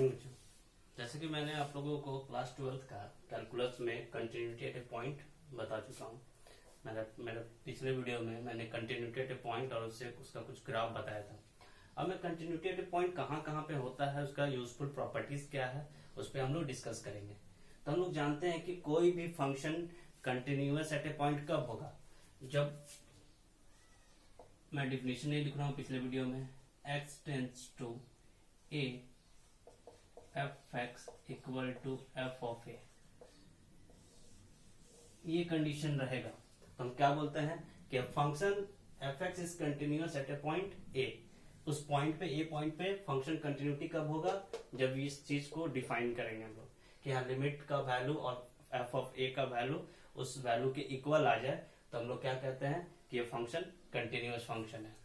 Morning बच्चों। जैसे कि मैंने आप लोगों को क्लास 12th का कैलकुलस में कंटिन्यूटी एट ए पॉइंट बता चुका हूँ। मेरे पिछले वीडियो में मैंने कंटिन्यूटी एट ए पॉइंट और उससे उसका कुछ ग्राफ बताया था। अब मैं कंटिन्यूटी एट ए पॉइंट कहाँ कहाँ पे होता है, उसका यूजफुल प्रॉपर्टीज क्या है, उस पर हम लोग डिस्कस करेंगे। तो हम लोग जानते हैं कि कोई भी function continuous at a point कब होगा, जब मैं डिफिनेशन नहीं लिख रहा हूँ पिछले वीडियो में, x tends to a f(x) equal to f of a, ये कंडीशन रहेगा तो हम क्या बोलते हैं कि function f(x) is continuous at a point a। उस पॉइंट पे a पॉइंट पे फंक्शन कंटिन्यूटी कब होगा, जब इस चीज को डिफाइन करेंगे हम लोग कि यहाँ लिमिट का वैल्यू और f ऑफ a का वैल्यू उस वैल्यू के इक्वल आ जाए, तो हम लोग क्या कहते हैं कि ये फंक्शन कंटिन्यूअस फंक्शन है।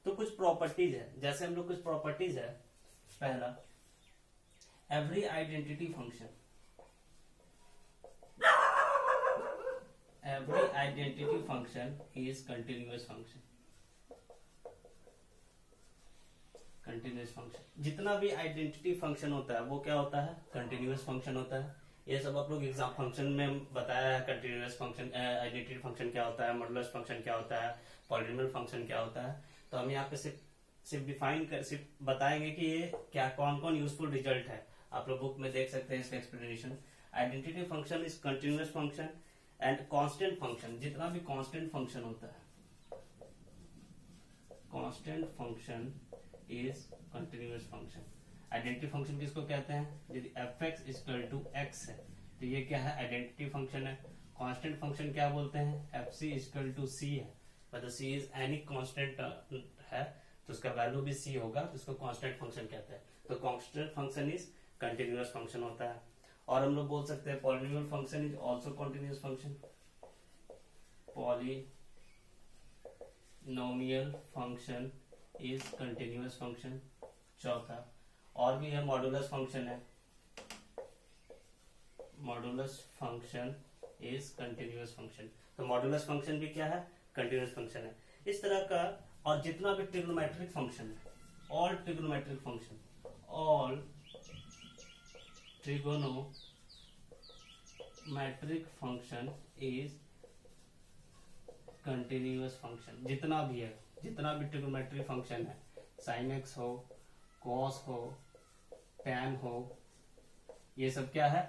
तो कुछ प्रॉपर्टीज है, जैसे हम लोग कुछ प्रॉपर्टीज है। पहला, every identity function, every identity function is continuous function. Continuous function, जितना भी आइडेंटिटी फंक्शन होता है वो क्या होता है, कंटिन्यूअस फंक्शन होता है। ये सब आप लोग एग्जाम फंक्शन में बताया है। कंटिन्यूअस फंक्शन, आइडेंटिटी फंक्शन क्या होता है, मॉडुलस फंक्शन क्या होता है, पॉलिनोमियल फंक्शन क्या होता है। तो हम यहाँ पे सिर्फ डिफाइन कर, सिर्फ बताएंगे कि ये क्या कौन कौन यूजफुल रिजल्ट है। आप लोग बुक में देख सकते हैं इसका explanation. Identity function is continuous function and constant function, जितना भी कांस्टेंट फंक्शन होता है, constant function is continuous function. Identity function किसको कहते हैं, यदि f(x) इक्वल टू x है तो ये क्या है, आइडेंटिटी फंक्शन है। कांस्टेंट फंक्शन क्या बोलते हैं, fc इक्वल टू c है, मतलब c इज एनी कांस्टेंट है तो उसका वैल्यू भी c होगा, तो उसको कांस्टेंट फंक्शन कहते हैं। तो constant function is continuous function होता है। और हम लोग बोल सकते हैं polynomial function is also continuous function, polynomial function is continuous function. चौथा, और भी है मॉडुलस फंक्शन है, modulus function is continuous function. तो मॉडुलस फंक्शन भी क्या है, कंटिन्यूअस फंक्शन है। इस तरह का और जितना भी ट्रिग्नोमेट्रिक फंक्शन है, all trigonometric function, all trigonometric function is continuous function. जितना भी है, जितना भी ट्रिगोनोमेट्रिक फंक्शन है, sin x हो, cos हो, tan हो, ये सब क्या है,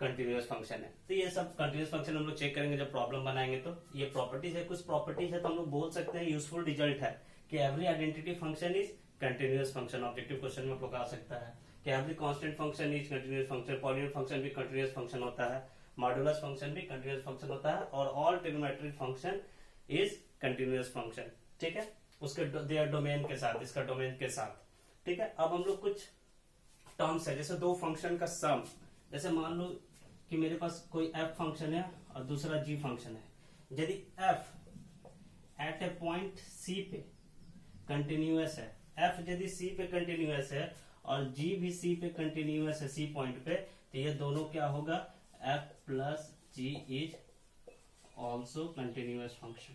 कंटिन्यूअस फंक्शन है। तो ये सब कंटिन्यूअस फंक्शन हम लोग चेक करेंगे जब प्रॉब्लम बनाएंगे। तो ये प्रॉपर्टीज है, कुछ प्रॉपर्टीज है तो हम लोग बोल सकते हैं यूजफुल रिजल्ट है कि every identity function is continuous function. Objective question में आप लोग आ सकता है कि every constant function is continuous function, polynomial function भी कंटिन्यूअस फंक्शन होता है, मॉडुलस फंक्शन भी कंटिन्यूअस फंक्शन होता है, और all trigonometric function is continuous function. ठीक है, उसके देयर डोमेन के साथ, इसका डोमेन के साथ। ठीक है, अब हम लोग कुछ टर्म्स है, जैसे दो फंक्शन का सम, जैसे मान लो कि मेरे पास कोई f फंक्शन है और दूसरा g फंक्शन है। यदि f eight a point c पे कंटिन्यूअस है, f यदि c पे कंटिन्यूअस है और g भी c पे कंटिन्यूअस है, c पॉइंट पे, तो ये दोनों क्या होगा, f plus g is also continuous function.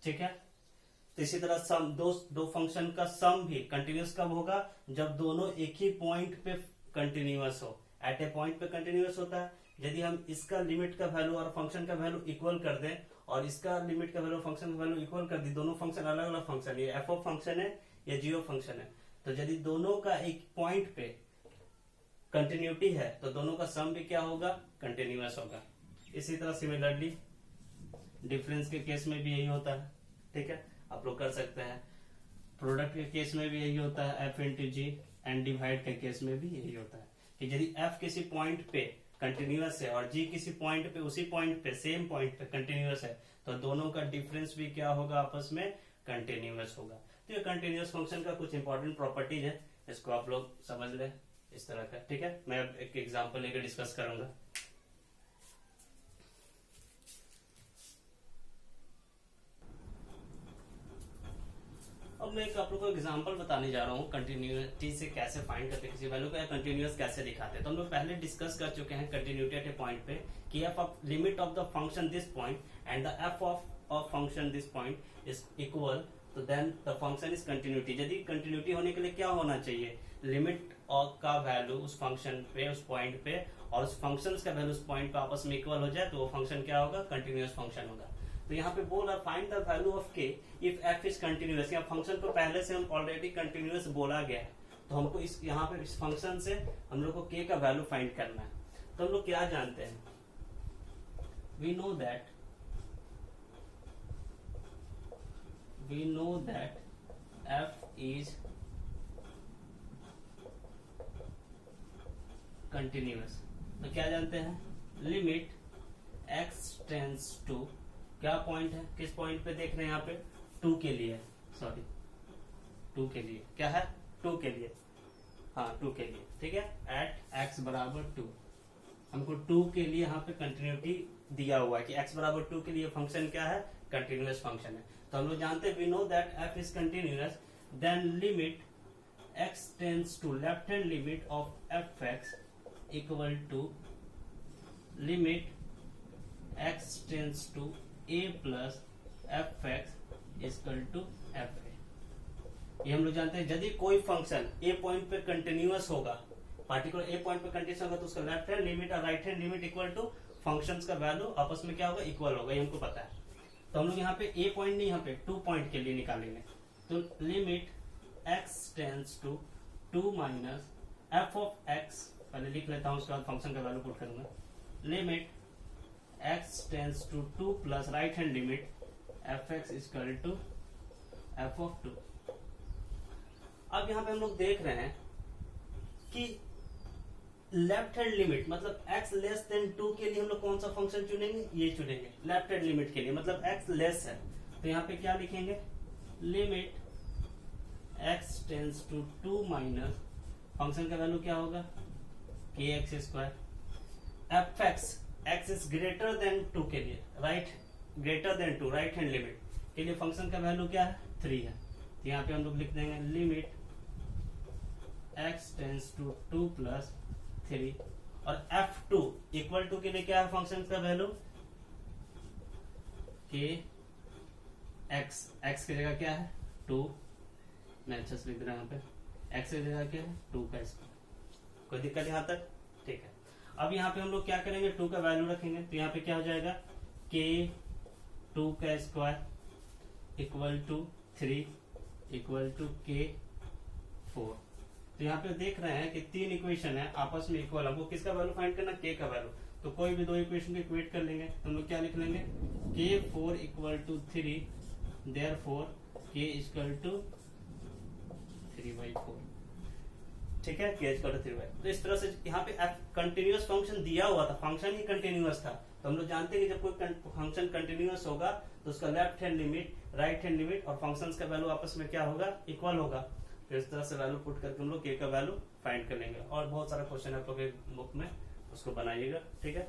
ठीक है, तो इसी तरह सम, दो फंक्शन का सम भी कंटिन्यूअस कब होगा, जब दोनों एक ही पॉइंट पे कंटिन्यूअस हो। एट ए पॉइंट पे कंटिन्यूअस होता है यदि हम इसका लिमिट का वैल्यू और फंक्शन का वैल्यू इक्वल कर दें, और इसका लिमिट का वैल्यू फंक्शन का वैल्यू इक्वल कर दी, दोनों फंक्शन अलग अलग फंक्शन, ये एफ ऑफ फंक्शन है या जी ऑफ फंक्शन है, तो यदि दोनों का एक पॉइंट पे कंटिन्यूटी है तो दोनों का सम भी क्या होगा, कंटिन्यूअस होगा। इसी तरह सिमिलरली डिफरेंस के केस में भी यही होता है। ठीक है, आप लोग कर सकते हैं। प्रोडक्ट के केस में भी यही होता है, F into G, and divide के केस में भी यही होता है कि यदि f किसी पॉइंट पे कंटिन्यूअस है और g किसी पॉइंट पे, उसी पॉइंट पे, सेम पॉइंट पे कंटिन्यूअस है, तो दोनों का डिफरेंस भी क्या होगा, आपस में कंटिन्यूअस होगा। तो ये कंटिन्यूअस फंक्शन का कुछ इंपॉर्टेंट प्रॉपर्टीज है, इसको आप लोग समझ ले इस तरह का। ठीक है, मैं एक एग्जांपल लेकर डिस्कस करूंगा। अब मैं एक आप लोगों को एग्जांपल बताने जा रहा हूँ कंटिन्यूटी से कैसे फाइंड करते किसी वैल्यू को, या कंटिन्यूअस कैसे दिखाते हैं। तो हम लोग पहले डिस्कस कर चुके हैं कंटिन्यूटी एट ए पॉइंट पे कि F of limit of the function this point and the F of function this point is equal to then the function is continuity. यदि कंटिन्यूटी होने के लिए क्या होना चाहिए, लिमिट का वैल्यू उस फंक्शन पे, उस पॉइंट पे, और उस फंक्शन का वैल्यू उस पॉइंट पे आपस में इक्वल हो जाए तो वो फंक्शन क्या होगा, कंटिन्यूअस फंक्शन होगा। तो यहाँ पे बोल रहा फाइंड द वैल्यू ऑफ के इफ एफ इज कंटिन्यूअस। यहाँ फंक्शन को पहले से हम ऑलरेडी कंटिन्यूअस बोला गया है, तो हमको इस यहाँ पे इस फंक्शन से हम लोग को के का वैल्यू फाइंड करना है। तो हम लोग क्या जानते हैं, we know that f is continuous। तो क्या जानते हैं, लिमिट x टेंस टू, क्या पॉइंट है, किस पॉइंट पे देख रहे हैं यहाँ पे, 2 के लिए, सॉरी 2 के लिए, क्या है 2 के लिए, हाँ 2 के लिए, ठीक है, एट x बराबर 2। हमको 2 के लिए यहाँ पे कंटिन्यूटी दिया हुआ है कि x बराबर 2 के लिए फंक्शन क्या है, कंटिन्यूअस फंक्शन है। तो हम लोग जानते हैं we know that f is continuous, then limit x tends to left hand limit of fx equal to limit x tends to a plus fx equal to fa। ये हम लोग जानते हैं यदि कोई फंक्शन a पॉइंट पे continuous होगा, particular a point पे कंटिन्यूअस होगा, तो उसका लेफ्ट हैंड लिमिट और right hand limit equal to functions का वैल्यू आपस में क्या होगा, इक्वल होगा, ये हमको पता है। तो हम लोग यहाँ पे a पॉइंट नहीं, यहाँ पे 2 पॉइंट के लिए निकालेंगे। तो limit x tends to 2 minus f of x, पहले लिख लेता हूँ, उसके बाद फंक्शन का वैल्यू पुट करूंगा, limit x tends to 2 plus right hand limit fx equal to f of 2। अब यहाँ पे हम लोग देख रहे हैं कि लेफ्ट हैंड लिमिट मतलब x लेस देन 2 के लिए हम लोग कौन सा फंक्शन चुनेंगे, ये चुनेंगे लेफ्ट हैंड लिमिट के लिए, मतलब x लेस है, तो यहाँ पे क्या लिखेंगे, limit x tends to 2 minus function का वैल्यू क्या होगा, kx square, fx x is greater than 2 के लिए, right, greater than 2 right hand limit के लिए फंक्शन का वैल्यू क्या है, 3 है। तो यहाँ पे हम लोग लिख देंगे limit x tends to 2 plus 3, और f2 इक्वल टू के लिए क्या है फंक्शन का वैल्यू, x की जगह क्या है 2, मैं अच्छा से लिख रहा हूं यहाँ पे, x की जगह क्या है 2 का स्क्वायर। कोई दिक्कत यहाँ तक, ठीक है। अब यहाँ पे हम लोग क्या करेंगे, 2 का वैल्यू रखेंगे, तो यहाँ पे क्या हो जाएगा, k 2 का square equal to 3 equal to k 4। तो यहाँ पे देख रहे हैं कि 3 इक्वेशन है आपस में इक्वल, हमको किसका वैल्यू फाइंड करना, k का वैल्यू। तो कोई भी 2 इक्वेशन को इक्वेट कर लेंगे, तो हम लोग क्या लिख लेंगे, k4 equal to 3, therefore k equal to 3/4, ठीक है, k इक्वल टू 3/4। तो इस तरह से यहाँ पे कंटिन्यूअस फंक्शन दिया हुआ था, फंक्शन ही कंटिन्यूअस था, तो हम लोग जानते हैं कि जब कोई फंक्शन कंटिन्यूअस होगा तो उसका left hand limit, right hand limit और फंक्शंस का वैल्यू आपस में क्या होगा, इक्वल होगा। तो इस तरह से वैल्यू पुट करके हम लोग k का वैल्यू फाइंड कर लेंगे। और बहुत सारा क्वेश्चन है आप लोग बुक में, उसको बनाइएगा, ठीक है।